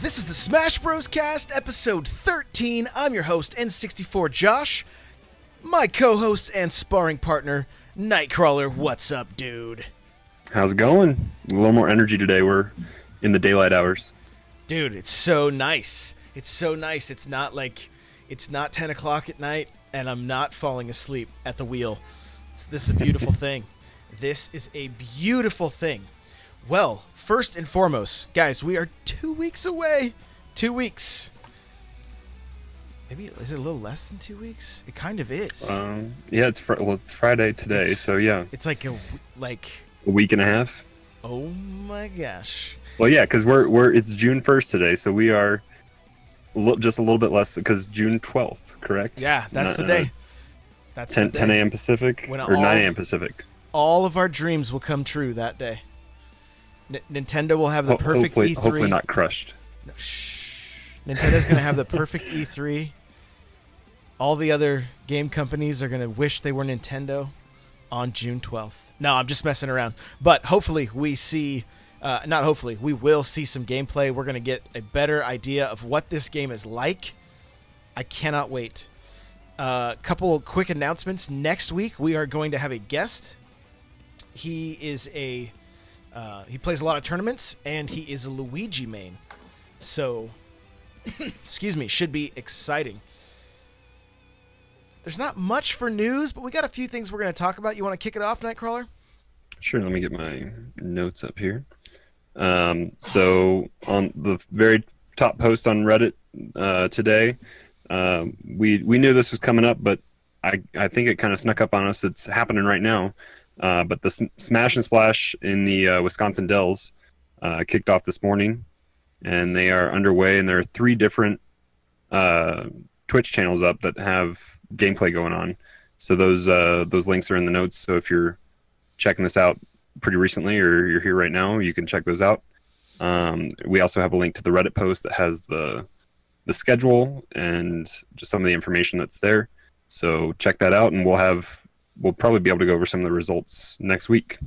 This is the Smash Bros. Cast, episode 13. I'm your host, N64 Josh. My co-host and sparring partner, Nightcrawler. What's up, dude? How's it going? A little more energy today. We're in the daylight hours. Dude, it's so nice. It's so nice. It's not 10 o'clock at night, and I'm not falling asleep at the wheel. This is a beautiful thing. This is a beautiful thing. Well, first and foremost, guys, we are 2 weeks away. 2 weeks. Maybe, is it a little less than 2 weeks? It kind of is. Yeah, it's Friday today, so yeah. It's like a week and a half. Oh my gosh. Well, yeah, because it's June 1st today, so we are just a little bit less, because June 12th, correct? Yeah, that's the day. That's 10 a.m. Pacific, or 9 a.m. Pacific. All of our dreams will come true that day. Nintendo will have the perfect E3. Hopefully not crushed. No, shh. Nintendo's going to have the perfect E3. All the other game companies are going to wish they were Nintendo on June 12th. No, I'm just messing around. But hopefully we see, not hopefully, we will see some gameplay. We're going to get a better idea of what this game is like. I cannot wait. Couple quick announcements. Next week we are going to have a guest. He is he plays a lot of tournaments, and he is a Luigi main. So, excuse me, should be exciting. There's not much for news, but we got a few things we're going to talk about. You want to kick it off, Nightcrawler? Sure, let me get my notes up here. So, on the very top post on Reddit today, we knew this was coming up, but I think it kind of snuck up on us. It's happening right now. But the Smash and Splash in the Wisconsin Dells kicked off this morning, and they are underway. And there are 3 different Twitch channels up that have gameplay going on. So those links are in the notes. So if you're checking this out pretty recently, or you're here right now, you can check those out. We also have a link to the Reddit post that has the schedule and just some of the information that's there. So check that out, and we'll probably be able to go over some of the results next week.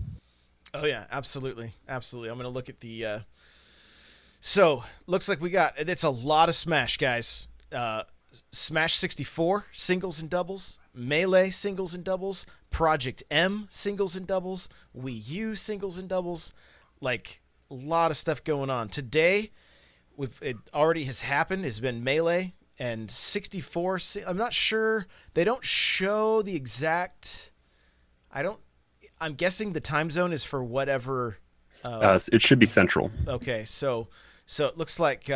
Oh yeah, absolutely. Absolutely. I'm going to look at the, so looks like it's a lot of Smash, guys. Smash 64 singles and doubles, Melee singles and doubles, Project M singles and doubles, Wii U singles and doubles, like a lot of stuff going on. Today, it already has happened, has been Melee. And 64, I'm not sure. They don't show the exact. I'm guessing the time zone is for whatever. It should be central. Okay, so it looks like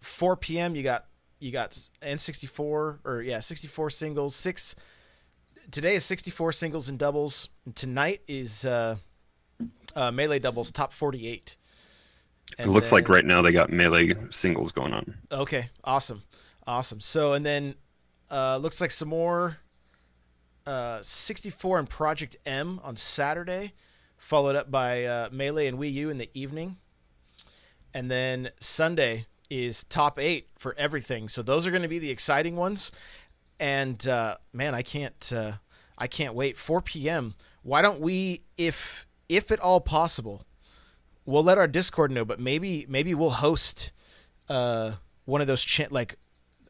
4 p.m. You got N64 64 singles. Today is 64 singles and doubles. And tonight is Melee doubles top 48. And it looks like right now they got Melee singles going on. Okay, awesome. So, and then looks like some more 64 and Project M on Saturday, followed up by Melee and Wii U in the evening. And then Sunday is top 8 for everything. So those are going to be the exciting ones. And man, I can't wait. 4 p.m. Why don't we, if at all possible, we'll let our Discord know, but maybe we'll host one of those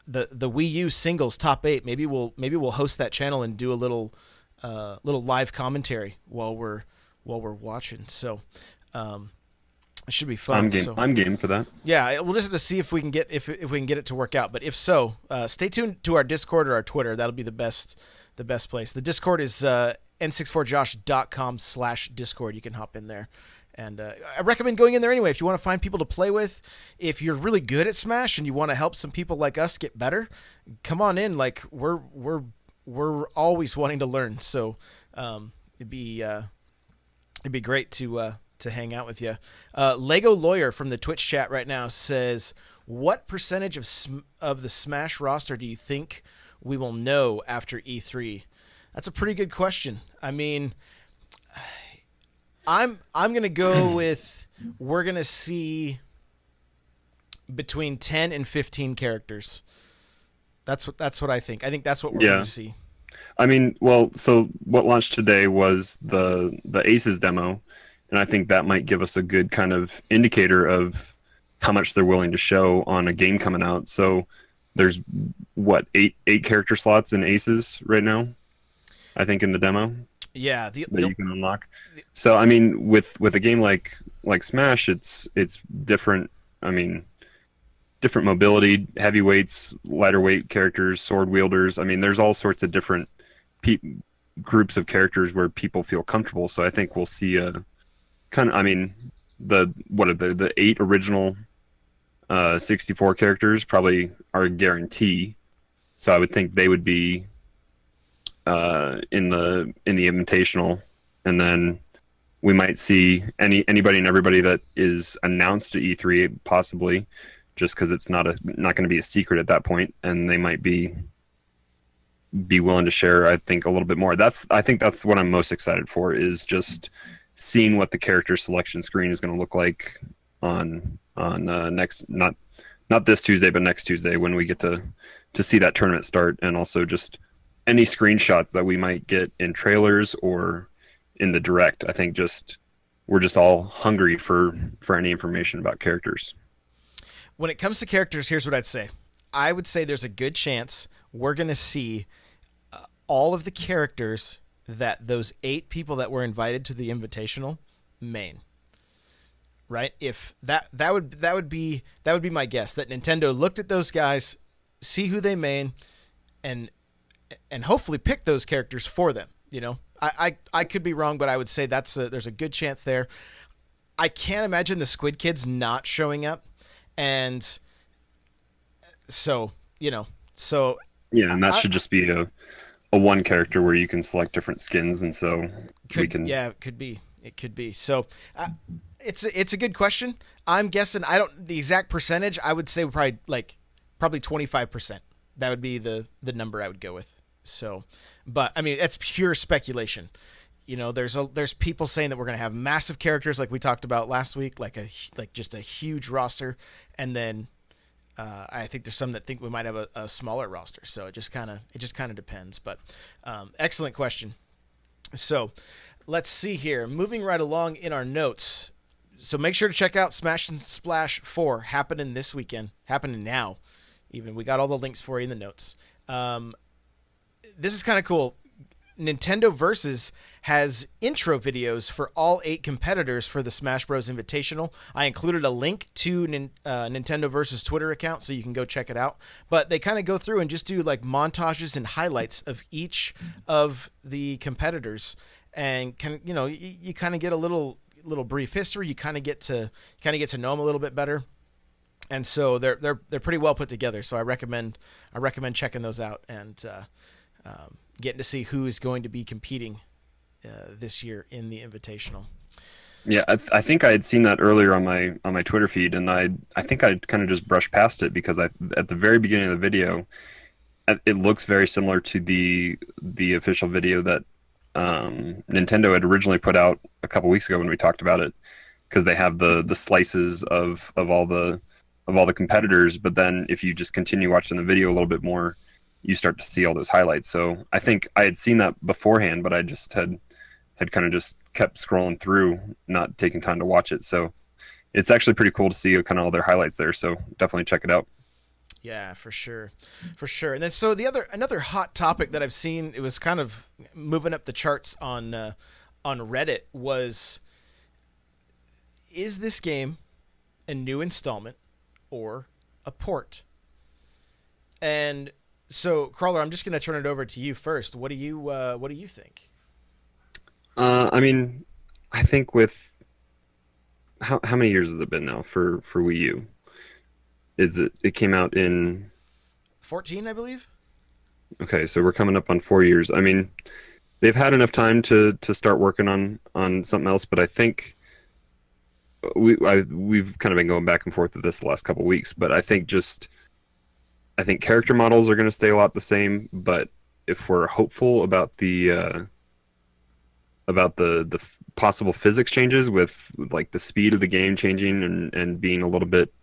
the Wii U singles top 8. Maybe we'll host that channel and do a little live commentary while we're watching. So it should be fun. I'm game for that. Yeah, we'll just have to see if we can get if we can get it to work out. But if so, stay tuned to our Discord or our Twitter. That'll be the best place. The Discord is n64josh.com/Discord. You can hop in there. And I recommend going in there anyway if you want to find people to play with. If you're really good at Smash and you want to help some people like us get better, come on in. Like we're always wanting to learn. So it'd be great to hang out with you. Lego Lawyer from the Twitch chat right now says, "What percentage of the Smash roster do you think we will know after E3?" That's a pretty good question. I mean, I'm gonna go with we're gonna see between 10 and 15 characters. That's what I think. I think that's what we're gonna see. I mean, well, so what launched today was the Aces demo, and I think that might give us a good kind of indicator of how much they're willing to show on a game coming out. So there's what, eight character slots in Aces right now, I think, in the demo Yeah, that you can unlock. So I mean, with a game like Smash, it's different. I mean, different mobility, heavyweights, lighter weight characters, sword wielders. I mean, there's all sorts of different pe- groups of characters where people feel comfortable. So I think we'll see a kind of. I mean, the what are the eight original 64 characters probably are a guarantee. So I would think they would be in the invitational, and then we might see anybody and everybody that is announced at E3 possibly, just because it's not going to be a secret at that point, and they might be willing to share. I think a little bit more. I think that's what I'm most excited for, is just seeing what the character selection screen is going to look like on next, not this Tuesday, but next Tuesday, when we get to see that tournament start, and also just any screenshots that we might get in trailers or in the direct. I think we're just all hungry for any information about characters. When it comes to characters, here's what I'd say. I would say there's a good chance we're going to see all of the characters that those 8 people that were invited to the invitational main. Right? If that would be my guess, that Nintendo looked at those guys, see who they main, and hopefully pick those characters for them. You know, I could be wrong, but I would say there's a good chance there. I can't imagine the Squid Kids not showing up, and so yeah, and that should just be a one character where you can select different skins, and so we can. Yeah, it could be. So it's a good question. I'm guessing, I don't the exact percentage. I would say probably 25%. That would be the number I would go with. So, but I mean, that's pure speculation. You know, there's people saying that we're going to have massive characters like we talked about last week, like just a huge roster, and then I think there's some that think we might have a smaller roster. So it just kind of depends. But excellent question. So let's see here. Moving right along in our notes. So make sure to check out Smash and Splash 4 happening this weekend, happening now. Even we got all the links for you in the notes. This is kind of cool. Nintendo Versus has intro videos for all 8 competitors for the Smash Bros. Invitational. I included a link to Nintendo Versus Twitter account, so you can go check it out. But they kind of go through and just do like montages and highlights of each of the competitors, and you kind of get a little brief history. You kind of get to know them a little bit better. And so they're pretty well put together. So I recommend checking those out and getting to see who is going to be competing this year in the Invitational. Yeah, I think I had seen that earlier on my Twitter feed, and I think I kind of just brushed past it because at the very beginning of the video, it looks very similar to the official video that Nintendo had originally put out a couple weeks ago when we talked about it, because they have the slices of all the competitors, but then if you just continue watching the video a little bit more, you start to see all those highlights. So I think I had seen that beforehand, but I just had kind of just kept scrolling through, not taking time to watch it. So it's actually pretty cool to see kind of all their highlights there. So definitely check it out. Yeah, for sure. And then so another hot topic that I've seen, it was kind of moving up the charts on Reddit, was, is this game a new installment or a port? And so, Crawler, I'm just going to turn it over to you first. What do you think? I mean, I think with how many years has it been now for Wii U? It came out in 14, I believe. Okay, so we're coming up on 4 years. I mean, they've had enough time to start working on something else, but I think we've kind of been going back and forth with this the last couple of weeks, but I think character models are going to stay a lot the same, but if we're hopeful about the possible physics changes with like the speed of the game changing and being a little bit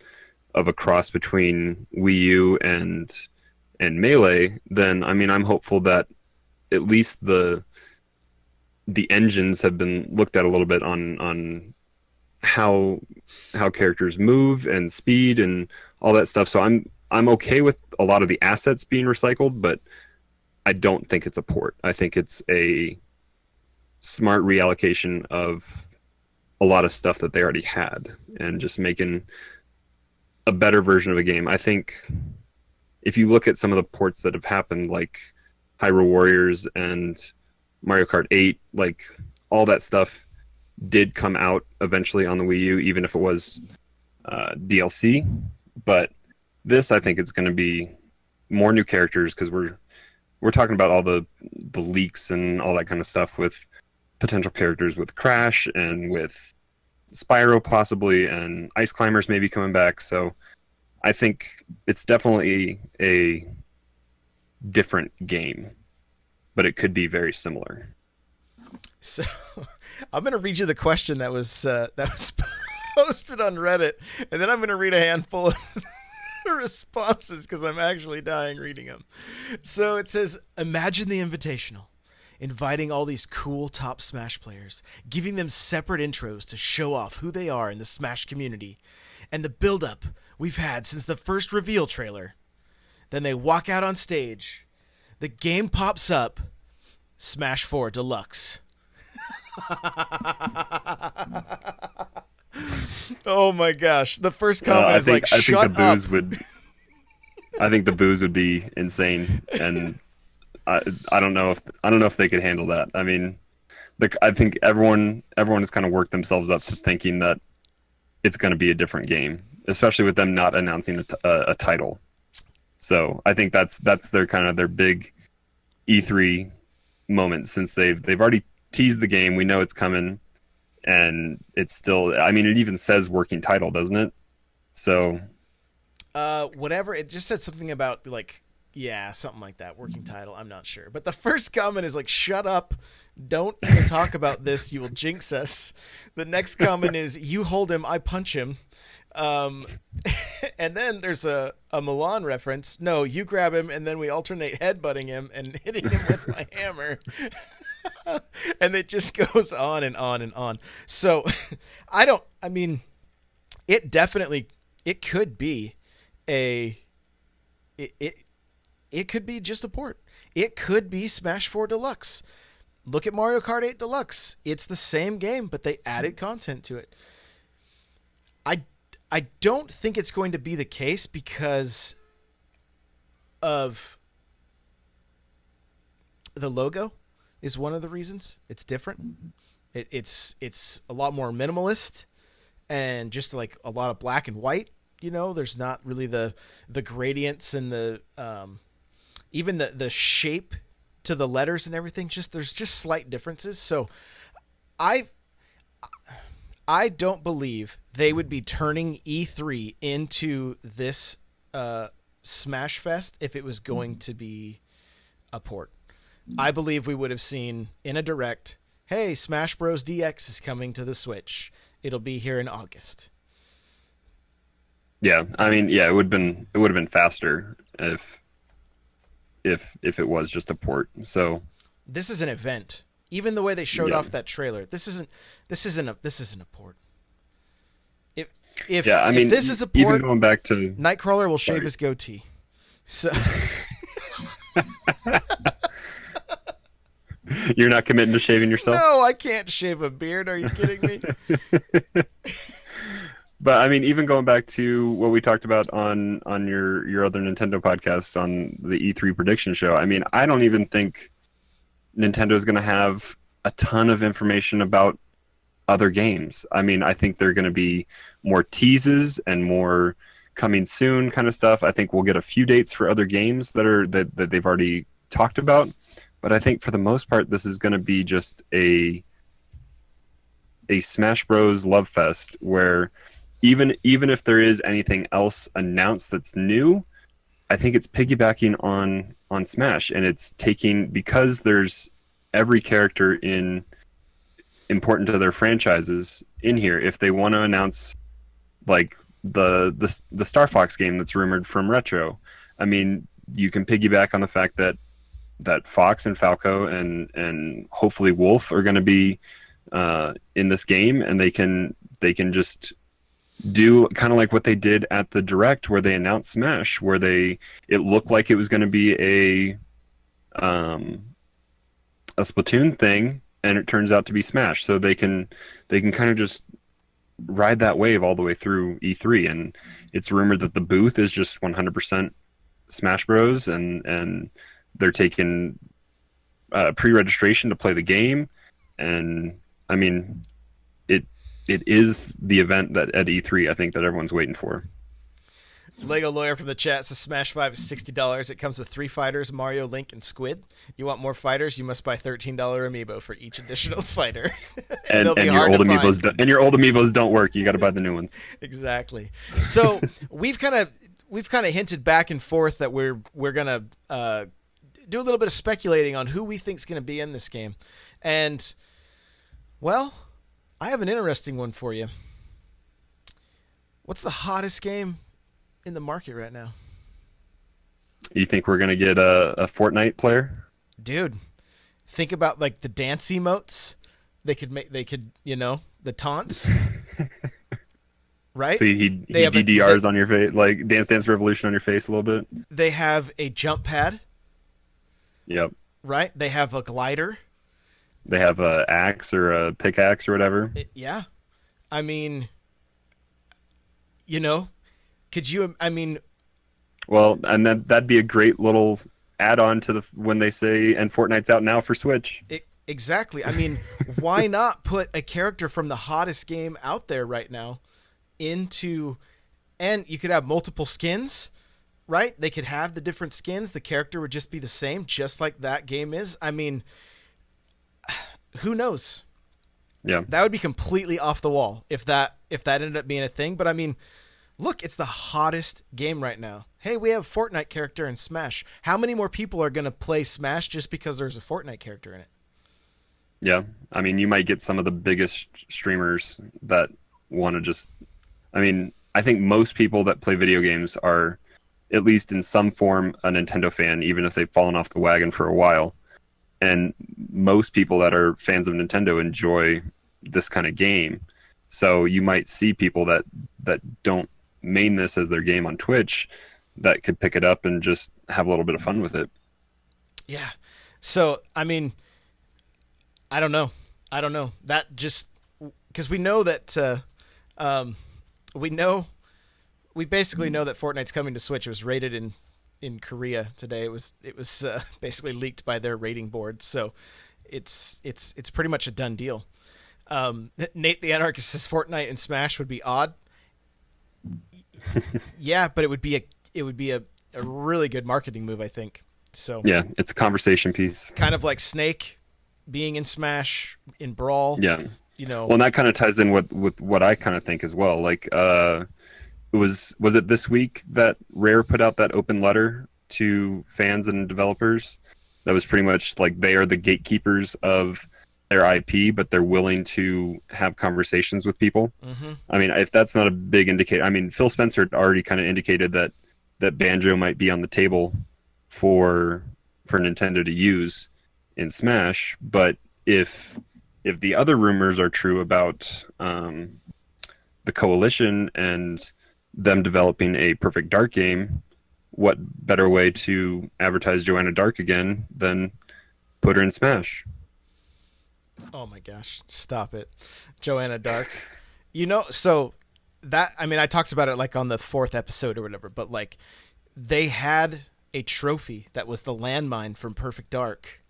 of a cross between Wii U and Melee, then I mean I'm hopeful that at least the engines have been looked at a little bit on how characters move and speed and all that stuff. So I'm okay with a lot of the assets being recycled, but I don't think it's a port. I think it's a smart reallocation of a lot of stuff that they already had and just making a better version of a game. I think if you look at some of the ports that have happened, like Hyrule Warriors and Mario Kart 8, like all that stuff did come out eventually on the Wii U, even if it was DLC. But this, I think, it's going to be more new characters because we're talking about all the leaks and all that kind of stuff with potential characters with Crash and with Spyro possibly, and Ice Climbers maybe coming back. So I think it's definitely a different game, but it could be very similar. So I'm going to read you the question that was posted on Reddit, and then I'm going to read a handful of responses because I'm actually dying reading them. So it says, imagine the invitational. Inviting all these cool top Smash players, giving them separate intros to show off who they are in the Smash community, and the build-up we've had since the first reveal trailer. Then they walk out on stage. The game pops up. Smash 4 Deluxe. Oh my gosh. The first comment is like, shut up. I think the booze would be insane, and I don't know if they could handle that. I mean, I think everyone has kind of worked themselves up to thinking that it's going to be a different game, especially with them not announcing a title. So I think that's their kind of their big E3 moment, since they've already teased the game. We know it's coming, and it's still. I mean, it even says working title, doesn't it? So, whatever. It just said something about like. Yeah, something like that. Working title. I'm not sure. But the first comment is like, shut up. Don't even talk about this. You will jinx us. The next comment is, you hold him, I punch him. And then there's a Milan reference. No, you grab him, and then we alternate headbutting him and hitting him with my hammer. And it just goes on and on and on. So I mean, it could be it could be just a port. It could be Smash 4 Deluxe. Look at Mario Kart 8 Deluxe. It's the same game, but they added content to it. I don't think it's going to be the case because of the logo is one of the reasons. It's different. It's a lot more minimalist and just like a lot of black and white. You know, there's not really the gradients and the even the shape to the letters and everything. There's just slight differences. So I don't believe they would be turning E3 into this Smash Fest if it was going to be a port. I believe we would have seen in a direct, hey, Smash Bros. DX is coming to the Switch. It'll be here in August. Yeah, I mean, yeah, it would have been faster if it was just a port. So this is an event. Even the way they showed off that trailer, this isn't a port. If this is a port, even going back to Nightcrawler will shave his goatee. So you're not committing to shaving yourself? No, I can't shave a beard. Are you kidding me? But I mean, even going back to what we talked about on your other Nintendo podcast on the E3 prediction show, I mean, I don't even think Nintendo is going to have a ton of information about other games. I mean, I think they're going to be more teases and more coming soon kind of stuff. I think we'll get a few dates for other games that they've already talked about. But I think for the most part, this is going to be just a Smash Bros. Love fest where even if there is anything else announced that's new, I think it's piggybacking on Smash, and it's taking, because there's every character important to their franchises in here. If they want to announce like the Star Fox game that's rumored from Retro, I mean, you can piggyback on the fact that Fox and Falco and hopefully Wolf are going to be in this game, and they can They can just do kind of like what they did at the direct where they announced Smash, where it looked like it was going to be a Splatoon thing, and it turns out to be Smash. So they can kind of just ride that wave all the way through E3. And it's rumored that the booth is just 100% Smash Bros. And they're taking pre-registration to play the game. And I mean, it is the event that at E3 I think that everyone's waiting for. Lego Lawyer from the chat says Smash 5 is $60. It comes with 3 fighters, Mario, Link, and Squid. You want more fighters, you must buy $13 amiibo for each additional fighter. and your old amiibos don't work. You got to buy the new ones. Exactly. So we've kind of hinted back and forth that we're gonna do a little bit of speculating on who we think is gonna be in this game, and well, I have an interesting one for you. What's the hottest game in the market right now? You think we're gonna get a Fortnite player? Dude, think about like the dance emotes. They could the taunts. Right? So he DDRs on your face, like Dance Dance Revolution on your face a little bit. They have a jump pad. Yep. Right? They have a glider. They have a axe or a pickaxe or whatever. Yeah. I mean, could you? I mean, well, and that'd be a great little add-on to when they say, and Fortnite's out now for Switch. Exactly. I mean, why not put a character from the hottest game out there right now into, and you could have multiple skins, right? They could have the different skins. The character would just be the same, just like that game is. I mean, who knows? Yeah, that would be completely off the wall if that ended up being a thing. But I mean, look, it's the hottest game right now. Hey, we have Fortnite character in Smash. How many more people are going to play Smash just because there's a Fortnite character in it? Yeah, I mean, you might get some of the biggest streamers that want to just. I mean, I think most people that play video games are, at least in some form, a Nintendo fan, even if they've fallen off the wagon for a while. And most people that are fans of Nintendo enjoy this kind of game. So you might see people that don't main this as their game on Twitch that could pick it up and just have a little bit of fun with it. Yeah. So, I mean, I don't know. That just, because we know that, we basically know that Fortnite's coming to Switch. It was rated in Korea today. It was basically leaked by their rating board. So it's pretty much a done deal. Nate the Anarchist says Fortnite and Smash would be odd. Yeah, but it would be a really good marketing move, I think. So yeah, it's a conversation piece. Kind of like Snake being in Smash, in Brawl. Yeah. Well, and that kind of ties in with what I kind of think as well. Like, was it this week that Rare put out that open letter to fans and developers that was pretty much like they are the gatekeepers of their IP, but they're willing to have conversations with people. Mm-hmm. I mean, if that's not a big indicator, I mean, Phil Spencer had already kind of indicated that Banjo might be on the table for Nintendo to use in Smash. But if the other rumors are true about the Coalition and them developing a Perfect Dark game, what better way to advertise Joanna Dark again than put her in Smash? Oh my gosh, stop it. Joanna Dark. So that, I mean, I talked about it like on the 4th episode or whatever, but like they had a trophy that was the landmine from Perfect Dark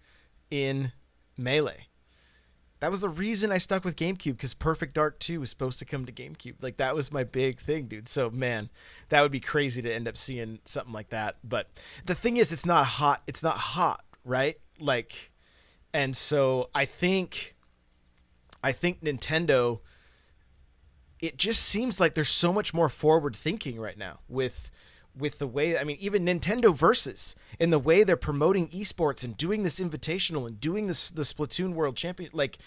in Melee. That was the reason I stuck with GameCube, because Perfect Dark 2 was supposed to come to GameCube. Like, that was my big thing, dude. So, man, that would be crazy to end up seeing something like that. But the thing is, it's not hot. It's not hot, right? Like, and so I think Nintendo, it just seems like there's so much more forward thinking right now with the way, I mean, even Nintendo Versus, in the way they're promoting esports and doing this invitational and doing the Splatoon World Champion, like,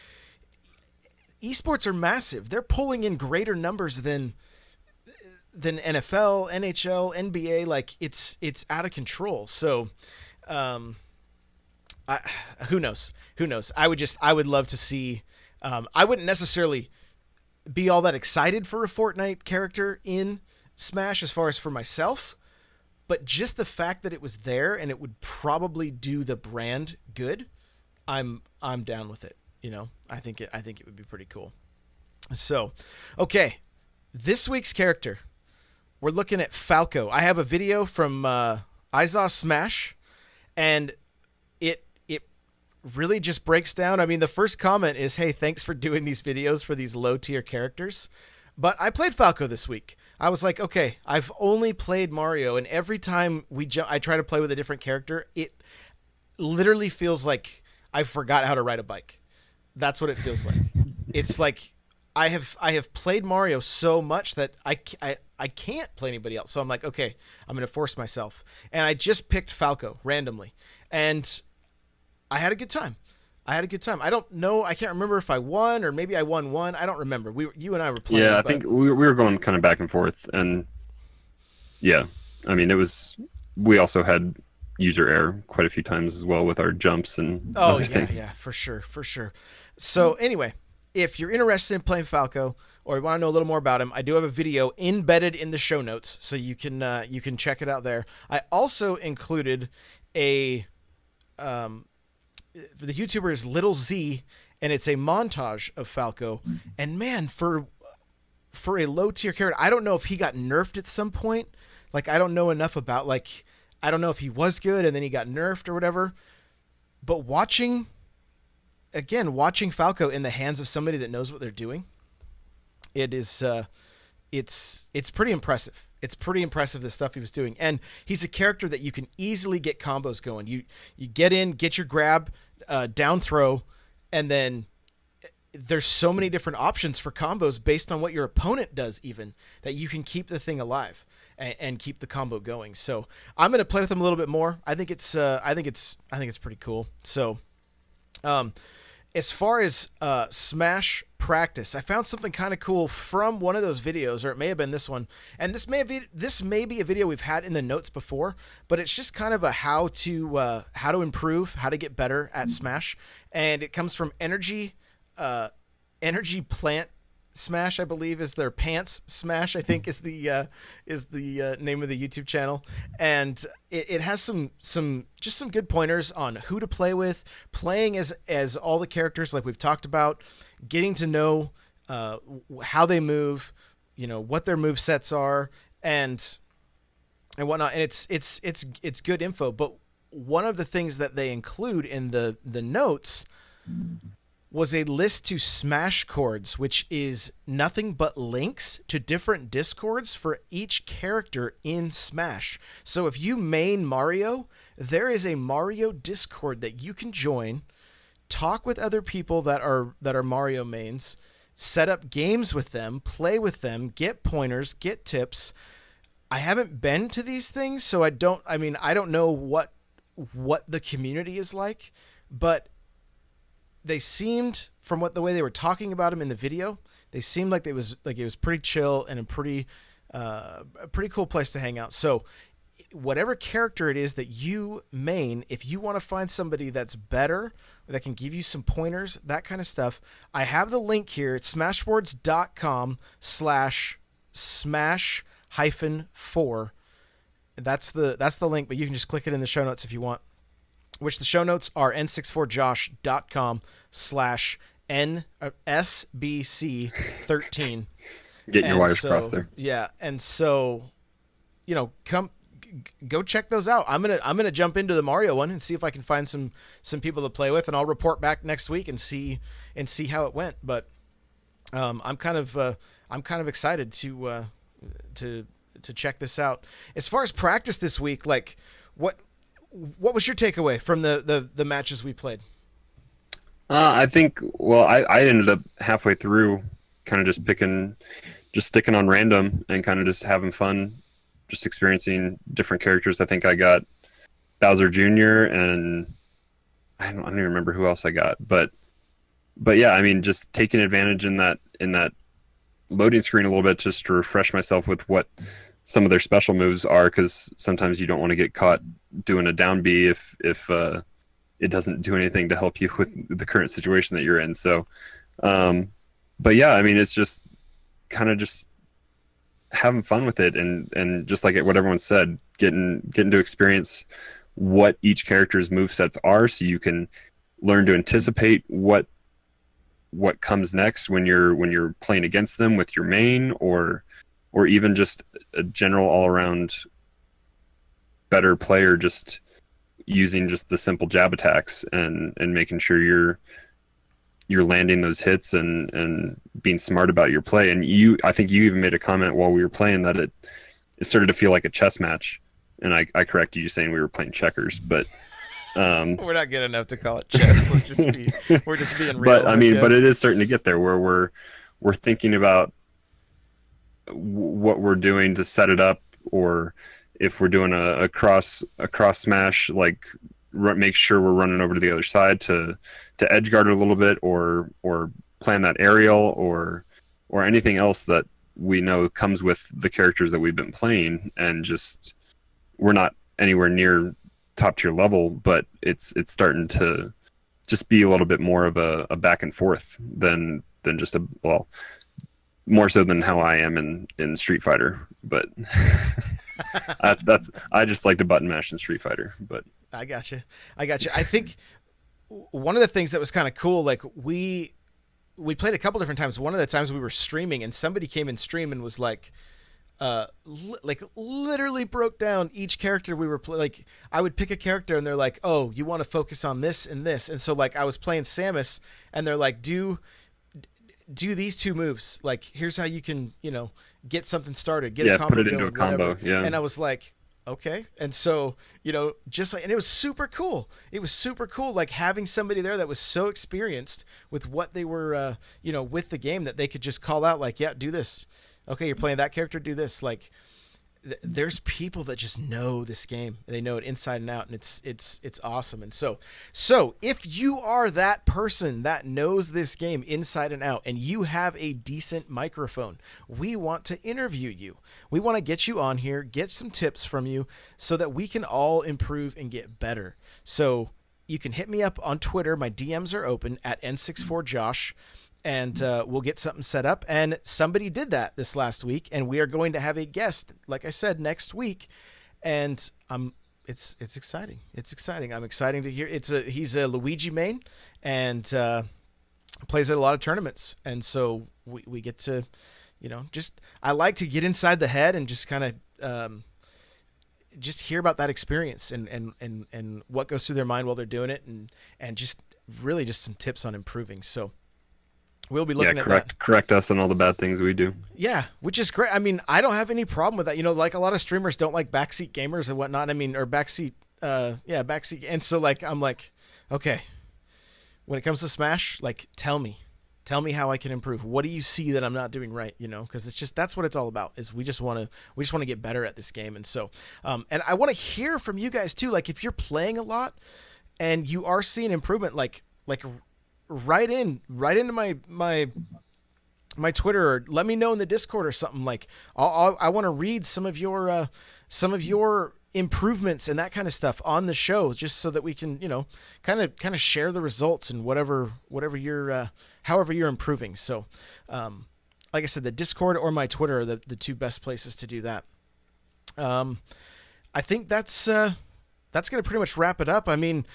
esports are massive. They're pulling in greater numbers than NFL, NHL, NBA. Like, it's out of control. So, who knows? I would love to see. I wouldn't necessarily be all that excited for a Fortnite character in Smash as far as for myself, but just the fact that it was there and it would probably do the brand good, I'm down with it. I think it would be pretty cool. So, okay, this week's character, we're looking at Falco. I have a video from Izaw Smash, and it really just breaks down. I mean, the first comment is, "Hey, thanks for doing these videos for these low tier characters." But I played Falco this week. I was like, okay, I've only played Mario, and every time I try to play with a different character, it literally feels like I forgot how to ride a bike. That's what it feels like. It's like I have played Mario so much that I can't play anybody else. So I'm like, okay, I'm going to force myself. And I just picked Falco randomly. And I had a good time. I don't know. I can't remember if I won or maybe I won one. I don't remember. You and I were playing. Yeah, I think we were going kind of back and forth. And yeah, I mean, we also had user error quite a few times as well with our jumps and other things. Yeah, for sure. So anyway, if you're interested in playing Falco or you want to know a little more about him, I do have a video embedded in the show notes, so you can check it out there. I also included a the YouTuber is Little Z, and it's a montage of Falco. And man, for a low tier character, I don't know if he got nerfed at some point. Like, I don't know enough about, like, I don't know if he was good and then he got nerfed or whatever. But watching Falco in the hands of somebody that knows what they're doing, it is it's pretty impressive. It's pretty impressive, the stuff he was doing. And he's a character that you can easily get combos going. You get in, get your grab, down throw, and then there's so many different options for combos based on what your opponent does, even, that you can keep the thing alive and keep the combo going. So I'm going to play with him a little bit more. I think it's pretty cool. So as far as Smash practice, I found something kind of cool from one of those videos, or it may have been this one. And this may be a video we've had in the notes before, but it's just kind of a how to improve, how to get better at Smash. And it comes from Energy Plant Smash, I believe, is their Pants Smash, I think is the name of the YouTube channel. And it has some good pointers on who to play with, playing as all the characters like we've talked about, getting to know how they move, what their move sets are, and whatnot. And it's good info. But one of the things that they include in the notes was a list to Smash chords, which is nothing but links to different Discords for each character in Smash. So if you main Mario, there is a Mario Discord that you can join, talk with other people that are Mario mains, set up games with them, play with them, get pointers, get tips. I haven't been to these things, so I don't know what the community is like, but they seemed, from the way they were talking about him in the video, they seemed like it was pretty chill and a pretty cool place to hang out. So whatever character it is that you main, if you want to find somebody that's better, that can give you some pointers, that kind of stuff, I have the link here. It's smashboards.com/smash-4. That's the link, but you can just click it in the show notes if you want. Which the show notes are n64josh.com/SBC13. Getting your wires crossed there. Yeah, and so, go check those out. I'm gonna jump into the Mario one and see if I can find some people to play with, and I'll report back next week and see how it went. But I'm kind of excited to check this out. As far as practice this week, like what was your takeaway from the matches we played? I think, well, I ended up halfway through kind of just sticking on random and kind of just having fun, just experiencing different characters. I think I got Bowser Jr. and I don't even remember who else I got, but yeah, I mean, just taking advantage in that loading screen a little bit just to refresh myself with what some of their special moves are, because sometimes you don't want to get caught doing a down B if it doesn't do anything to help you with the current situation that you're in. So, but yeah, I mean, it's just kind of just having fun with it, and just like what everyone said, getting to experience what each character's movesets are, so you can learn to anticipate what comes next when you're playing against them with your main, or even just a general all around better player, just using just the simple jab attacks, and making sure you're landing those hits, and being smart about your play. And I think you even made a comment while we were playing that it started to feel like a chess match, and I corrected you saying we were playing checkers, but We're not good enough to call it chess. We're just being real. but I mean, but it is starting to get there where we're thinking about what we're doing to set it up, or if we're doing a cross smash, like make sure we're running over to the other side to edge guard it a little bit, or plan that aerial, or anything else that we know comes with the characters that we've been playing. And just, we're not anywhere near top tier level, but it's starting to just be a little bit more of a back and forth than just more so than how I am in Street Fighter. But I just like to button mash in Street Fighter. But I gotcha. I think one of the things that was kind of cool, like we played a couple different times. One of the times we were streaming, and somebody came in stream and was like, like literally broke down each character we were like, I would pick a character and they're like, oh, you want to focus on this and this. And so like I was playing Samus and they're like, do these two moves. Like, here's how you can, get something started, get a combo put it going, into a combo. whatever. Yeah. And I was like, okay. And so, just like, and it was super cool. It was super cool. Like having somebody there that was so experienced with what they were, with the game, that they could just call out like, yeah, do this. Okay. You're playing that character, do this. Like, there's people that just know this game. They know it inside and out, and it's awesome. And so if you are that person that knows this game inside and out, and you have a decent microphone, we want to interview you. We want to get you on here, get some tips from you, so that we can all improve and get better. So you can hit me up on Twitter. My DMs are open at N64Josh. And we'll get something set up. And somebody did that this last week, and we are going to have a guest, like I said, next week. And it's exciting. It's exciting. I'm excited to hear. He's a Luigi main, and plays at a lot of tournaments. And so we get to, just, I like to get inside the head and just kind of just hear about that experience and what goes through their mind while they're doing it, and just really just some tips on improving. So we'll be looking at that. Correct us on all the bad things we do. Yeah, which is great. I mean, I don't have any problem with that. Like a lot of streamers don't like backseat gamers and whatnot. I mean, or backseat. And so like, I'm like, okay, when it comes to Smash, like, tell me how I can improve. What do you see that I'm not doing right? Because it's just, that's what it's all about. Is we just want to get better at this game. And so, and I want to hear from you guys too. Like, if you're playing a lot and you are seeing improvement, like. Write into my Twitter, or let me know in the Discord or something. Like, I want to read some of your improvements and that kind of stuff on the show, just so that we can kind of share the results and whatever you're however you're improving. So like I said, the Discord or my Twitter are the two best places to do that. I think that's going to pretty much wrap it up. I mean,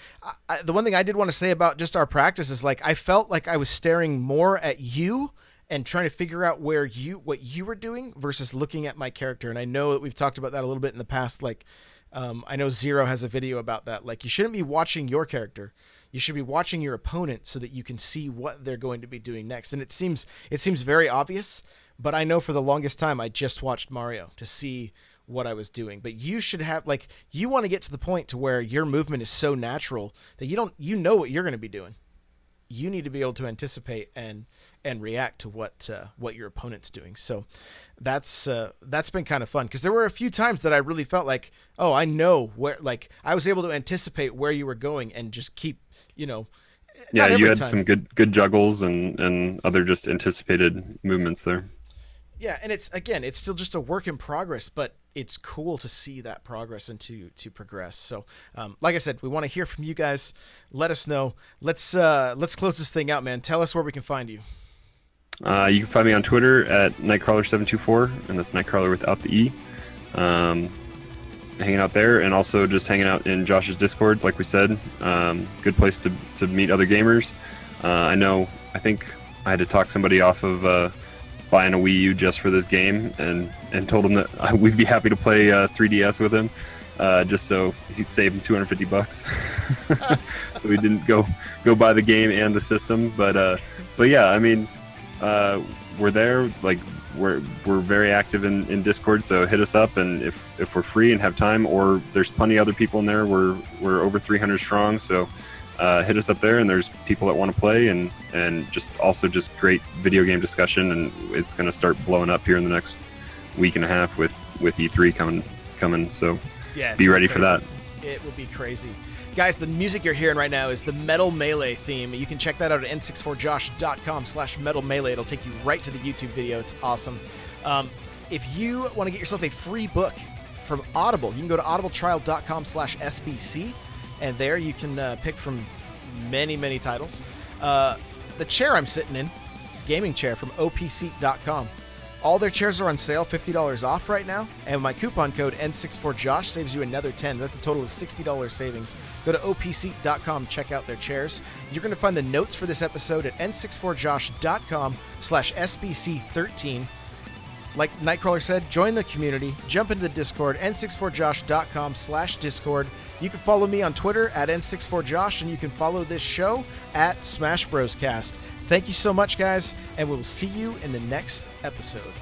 the one thing I did want to say about just our practice is, like, I felt like I was staring more at you and trying to figure out what you were doing versus looking at my character. And I know that we've talked about that a little bit in the past. Like, I know Zero has a video about that. Like, you shouldn't be watching your character. You should be watching your opponent so that you can see what they're going to be doing next. And it seems very obvious, but I know for the longest time I just watched Mario to see what I was doing. But you should have, like, you want to get to the point to where your movement is so natural that you know what you're going to be doing. You need to be able to anticipate and react to what your opponent's doing. So that's been kind of fun, because there were a few times that I really felt like, oh, I know where, like, I was able to anticipate where you were going and just keep, yeah, you had some good juggles and other just anticipated movements there. Yeah, and it's still just a work in progress, but it's cool to see that progress and to progress. So, like I said, we want to hear from you guys. Let us know. Let's close this thing out, man. Tell us where we can find you. You can find me on Twitter at Nightcrawler724, and that's Nightcrawler without the E. Hanging out there, and also just hanging out in Josh's Discord, like we said. Good place to meet other gamers. I think I had to talk somebody off of buying a Wii U just for this game, and told him that we'd be happy to play 3DS with him, just so he'd save him $250. So we didn't go buy the game and the system, but yeah, I mean, we're there. Like, we're very active in Discord, so hit us up, and if we're free and have time, or there's plenty of other people in there. We're over 300 strong, so hit us up there, and there's people that want to play, and just great video game discussion, and it's going to start blowing up here in the next week and a half with E3 coming. So yeah, be ready for that. It will be crazy. Guys, the music you're hearing right now is the Metal Melee theme. You can check that out at n64josh.com/Metal Melee. It'll take you right to the YouTube video. It's awesome. If you want to get yourself a free book from Audible, you can go to audibletrial.com/SBC, and there you can pick from many, many titles. The chair I'm sitting in, it's a gaming chair from opseat.com. All their chairs are on sale, $50 off right now, and my coupon code N64Josh saves you another $10. That's a total of $60 savings. Go to opseat.com, check out their chairs. You're going to find the notes for this episode at n64josh.com/SBC13. Like Nightcrawler said, join the community, jump into the Discord, n64josh.com/Discord. You can follow me on Twitter at n64josh, and you can follow this show at Smash Bros Cast. Thank you so much, guys, and we will see you in the next episode.